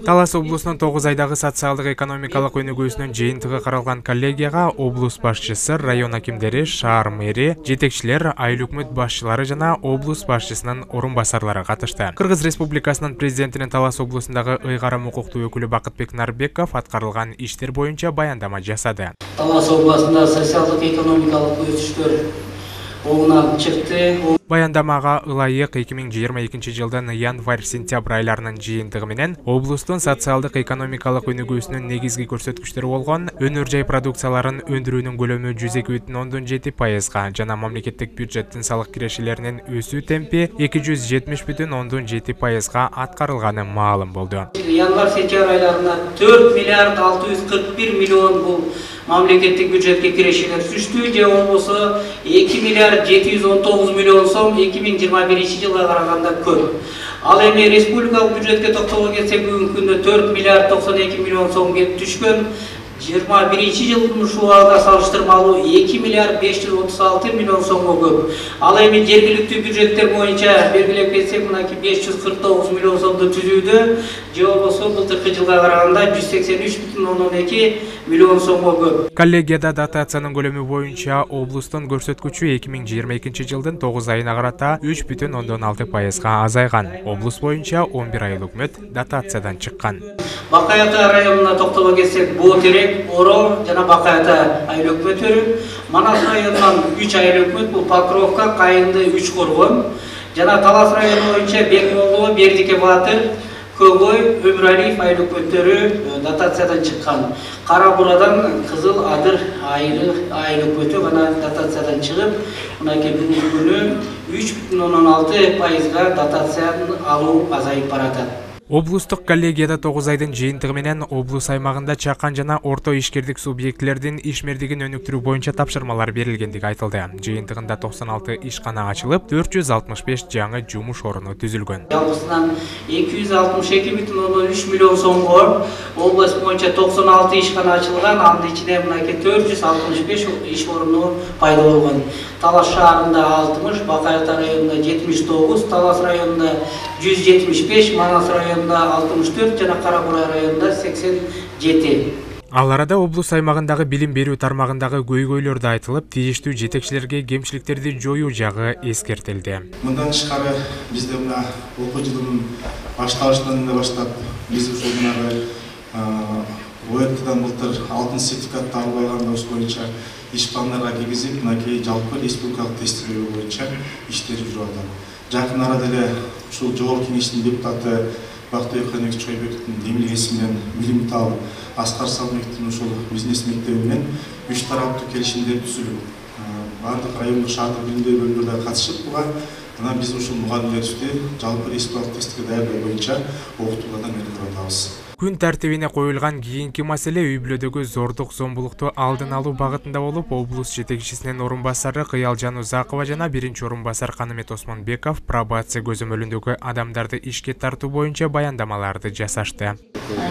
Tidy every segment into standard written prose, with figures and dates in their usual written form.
Талас облусунун 9 айдагы социалдык экономикалык өнүгүүсүнүн жыйынтыгы каралган коллегияга облус башчысы, район акимдери, шаар мэри, жетекчилер, айыл өкмөт башчылары жана облус башчысынын орун басарлары катышты. Кыргыз Республикасынын президентинин Талас облусундагы ыйгарым укуктуу өкүлү Бакытбек Нарбеков аткарылган иштер боюнча баяндама жасады. Талас областында социалдык экономикалык өсүштөр оңунан чыкты. Баяндамага ылайык 2022 жылдын январь-сентябрь айларынын жыйынтыгы менен облустун социалдык экономикалык өнүгүүсүнүн негизги көрсөткүчтөрү болгон өнөр жай продукцияларын өндүрүүнүн көлөмү 102,7%, жана мамлекеттик бюджеттин салык кирешелеринин өсүү темпи 270,7%га аткарылганы маалым болду. Январь-сентябрь айларында 4 миллиард 641 миллион бул мамлекеттик бюджетке кирешелер түштү, же болбосо 2 миллиард 719 миллион 2021 жылга караганда көп. Ал эми республикалык бюджетке токтолго келсек, бүгүнкү күндө 4 миллиард 92 миллион сом келип түшкөн. 21 жылдын ушул айга салыштырмалуу 2 миллиард 536 миллион сомго көп. Ал эми жергиликтүү бюджеттер боюнча белгилеп кетсек, мынакей 549 миллион сомду түзүүдө, же болбосо былтыркы жылга караганда 183,2 миллион сомго көп. Коллегияда дотациянын көлөмү боюнча облустун көрсөткүчү 2022 жылдын 9 айына карата 3,6%га азайган. Облус боюнча 11 айыл өкмөт дотациядан чыккан. Бакай Ата районуна токтоло келсек, Боотерек, Орол жана Бакай Ата айыл өкмөттөрү, Манас районунан 3 айыл өкмөт, бул Покровка, Кайынды, Үч Коргон, жана Талас району боюнча Бекмолдо, Бердике Батыр, Көбөй, Өмүралиев айыл өкмөттөрү дотациядан чыккан. Кара Бурадан Кызыл Адыр айыл өкмөтү гана дотациядан чыгып, мынакей бүгүнкү күнү 3,6%га дотацияны алуу азайып баратат. Облустук коллегияда 9 айдын жыйынтыгы менен облус аймагында чакан жана орто ишкердик субъектилердин ишмердигин өнүктүрүү боюнча тапшырмалар берилгендиги айтылды. Жыйынтыгында 96 ишкана ачылып, 465 жаңы жумуш орunu түзүлгөн. Жалпысынан 262,3 миллион сомго область боюнча 96 ишкана ачылган, анын ичинде мынакей 465 иш орunu пайда болгон. Талас шаарында 60, Бакай Ата районунда 79, Талас районунда 175, Манас районунда 64 жана Кара Бура районунда 87. Ал арада облус аймагындагы билим берүү тармагындагы көйгөйлөр да айтылып, тийиштүү жетекчилерге кемчиликтерди жоюу жагы эскертилди. Мындан тышкары бизде мына окуу жылынын башталышынан баштап биз ушул мынагы ОЭКТдан былтыр алтын сертификатты алып алганда ошол боюнча ишканаларга киргизип, мынакей жалпы республикалык тестирөө боюнча иштер жүрүп атат. Жакын арада эле ушул жогорку кеңештин депутаты Бактыбек Каныбек Чойбековдун демилгеси менен Билимтал Аскар Салмектин ушул бизнес мектеби менен 3 тараптуу келишимдер түзүлүп, бардык райондук шаардык билим берүү бөлүмдөрү катышып буга, анан биз ушул мугалимдерибизди жалпы республикалык тестке даярдоо боюнча окутууга мезгил атабыз. Күн тартибине коюлган кийинки маселе үй-бүлөдөгү зордук зомбулукту алдын алуу багытында болуп, облус жетекчисинин орун басары Кыялжан Узакова жана биринчи орун басар Канымет Осмонбеков пробация көзөмөлүндөгү адамдарды ишке тартуу боюнча баяндамаларды жасашты.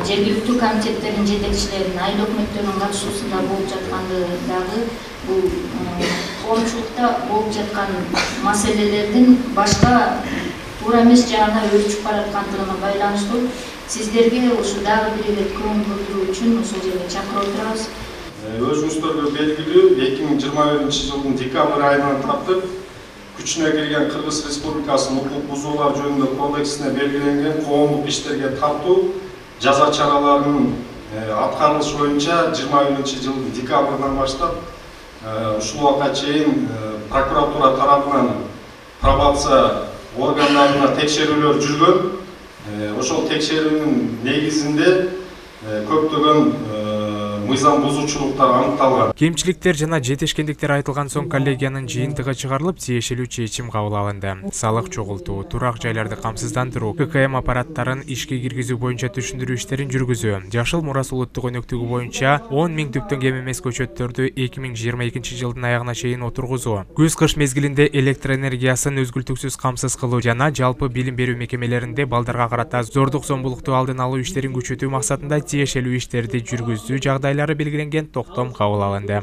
Жергиликтүү комитеттердин жетекчилеринин, айыл өкмөттөрүнүн катышуусунда болуп жатканды дагы бул коомчулукта болуп жаткан маселелердин башка туура эмес жагына өрчүп бараткандыгына байланыштуу сиздерге ушу дагы бир эле көңүл буруу үчүн ушул жерге чакырып отурабыз. Өзүңүздөргө белгилүү 2021 жылдын декабрь айынан тартып күчүнө кирген Кыргыз Республикасынын укук бузуулар жөнүндө кодексине белгиленген коомдук иштерге тартуу жаза чараларынын аткарылышы боюнча 2021 жылдын декабрынан баштап ушул убакка чейин прокуратура тарабынан пробация органдарына текшерүүлөр жүргөн. Ошол текшерүүнүн негизинде көптөгөн мыйзам бузуучулуктар аныкталган. Кемчиликтер жана жетишкендиктер айтылган соң коллегиянын жыйынтыгы чыгарылып, тиешелүү чечим кабыл алынды. Салык чогултуу, турак жайларды камсыздандыруу, ККМ аппараттарын ишке киргизүү боюнча түшүндүрүү иштерин жүргүзүү, жашыл мурас улуттук өнөктүгү боюнча 10 000 түптөн кем эмес көчөттөрдү 2022 жылдын аягына чейин отургузуу, күз-кыш мезгилинде электр энергиясын өзгүлтүксүз камсыз кылуу жана жалпы билим берүү мекемелеринде балдарга карата зордук зомбулукту алдын алуу иштерин күчөтүү максатында тиешелүү иштерди жүргүзүү жагдайлары белгиленген токтом кабыл алынды.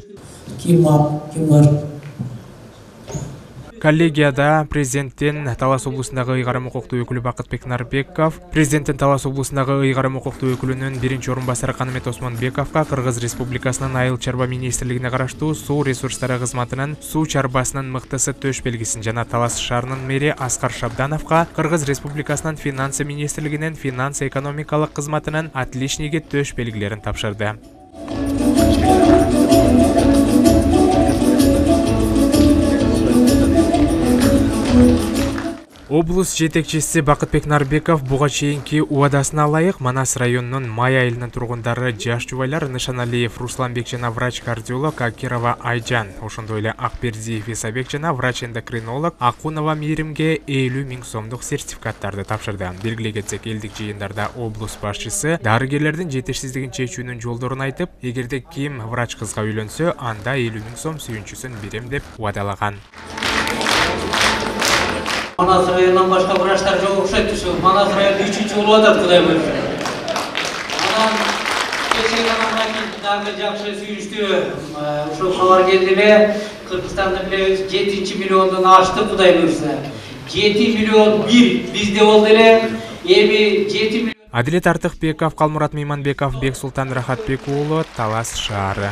Коллегияда президенттен Талас облусундагы ыйгарым укуктуу өкүлү Бакытбек Нарбеков, президенттин Талас облусундагы ыйгарым укуктуу өкүлүнүн биринчи орун басары Канымет Осмонбековго Кыргыз Республикасынын Айыл чарба министрлигине караштуу суу ресурстары кызматынын суу чарбасынын мыктысы төш белгисин жана Талас шаарынын мэри Аскар Шабдановго Кыргыз Республикасынын финансы министрлигинин финансы экономикалык кызматынын отличниги төш белгилерин тапшырды. Облус жетекчиси Бакытбек Нарбеков буга чейинки убадасына ылайык Манас районунун Май айылынын тургундары жаш жубайлар Нышаналиев Русланбек жана врач-кардиолог Акирова Айжан, ошондой эле Акбердиев Исабек жана врач-эндокринолог Акунова Мейримге 50 000 сомдук сертификаттарды тапшырды. Белгилей кетсек, элдик жыйындарда облус башчысы дарыгерлердин жетишсиздигин чечүүнүн жолдорун айтып, эгерде ким врач кызга үйлөнсө, анда 50 000 сом сүйүнчүсүн берем деп убадалаган. Манас районунан башка врачтар жок окшойт ушу. Манас району 3-чү болуп атат, Кудай буйруса. Анан кечээ гана дагы жакшы сүйүнүчтүү ушул кабар келди эле. Кыргызстанды билебиз 7 миллиондон ашты, Кудай буйруса. 7 миллион 1 бизде болду эле. Эми 7 миллион. Адилет Артыкбеков, Калмурат Мейманбеков, Бексултан Рахатбек уулу, Талас шаары.